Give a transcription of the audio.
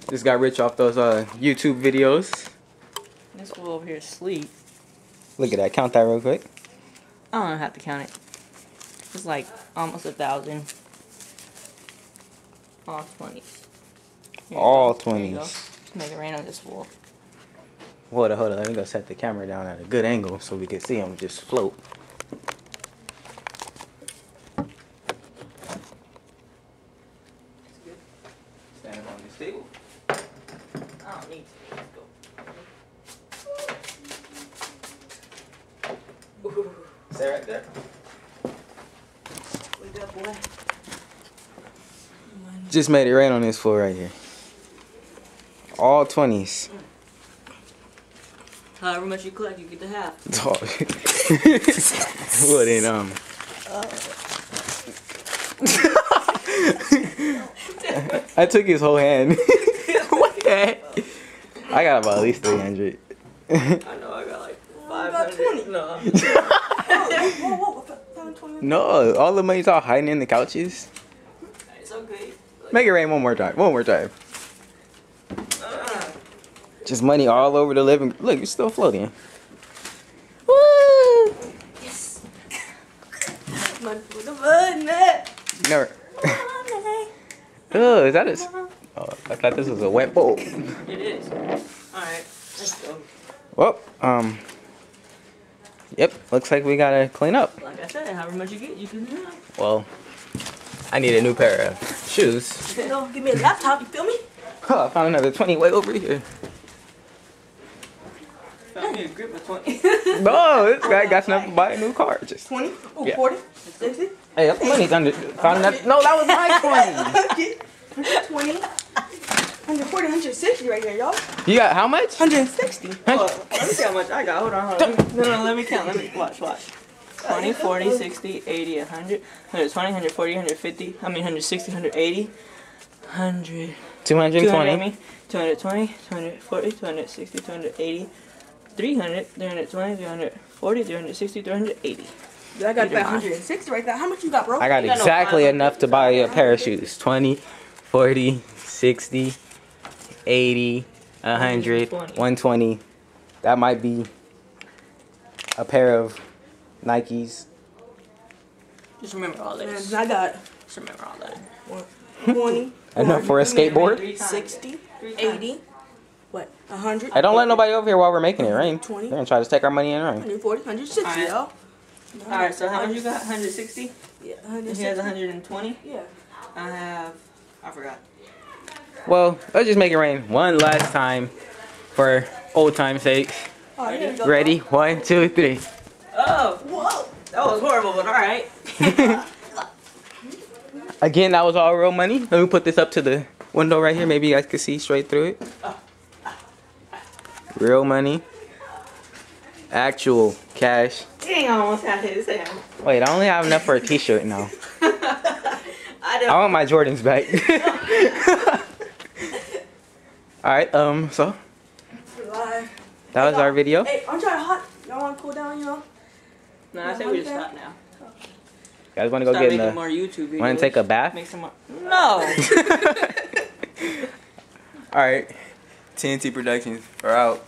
Just got rich off those YouTube videos. This fool over here asleep. Look at that. Count that real quick. I don't have to count it. It's like almost 1,000. All 20s. All 20s. Let's make it rain on this fool. Hold on. Let me go set the camera down at a good angle so we can see him just float. Stand up on this table. I don't need to. Let's go. Stay right there. Wake up, boy. Just made it rain on this floor right here. All 20s. However much you collect, you get the half. Well then, I took his whole hand. What the heck? I got about at least 300. I know I got like 500. No. No, all the money's all hiding in the couches. It's okay. Make it rain one more time. One more time. Just money all over the living. Look, you're still floating. Woo! Yes. Money for the money. Never. Oh, is that it? Oh, I thought this was a wet bowl. It is. Alright, let's go. Well, yep, looks like we gotta clean up. Like I said, however much you get, you can have. Well, I need a new pair of shoes. You know, give me a laptop, you feel me? Oh, I found another 20 way over here. Found me a grip of 20. No, this guy got enough to buy a new car. Just 20? Oh, yeah. 40? 60? Hey, that money's under. Found that. No, that was my 20. 120? 140, 160 right there, y'all. You got how much? 160. Let me see how much I got. Hold on. No, let me count. Let me watch. 20, 40, 60, 80, 100, 120, 140, 150, 160, 180, 100. 220. 220, 240, 260, 280, 300, 320, 340, 360, 380. I got about 160 right there. How much you got, bro? I got exactly enough to buy a pair of shoes. 20, 40, 60, 80, 100, 120. That might be a pair of Nikes. Just remember all this. I got. Just remember all that. 20. Enough for a skateboard? 60. 80. What? 100. Hey, don't let nobody over here while we're making it rain. 20. They're gonna try to take our money and rain. 140. 160, y'all. Alright, so how much you got? 160? Yeah, He 160. has 120? Yeah. I forgot. Well, let's just make it rain one last time for old time's sake. Oh, here we go. Ready? 1, 2, 3. Oh! Whoa. That was horrible, but alright. Again, that was all real money. Let me put this up to the window right here. Maybe you guys can see straight through it. Real money. Actual cash. Dang, I almost had his hand. Wait, I only have enough for a t-shirt now. I I want my Jordans back. Alright, so that was our video. Hey, I'm trying to hot. Y'all want to cool down, you know? No, I think we just stop now. You guys want to go Stop get in making the... more YouTube videos. Want to take a bath? Make some more. No! Alright. TNT Productions are out.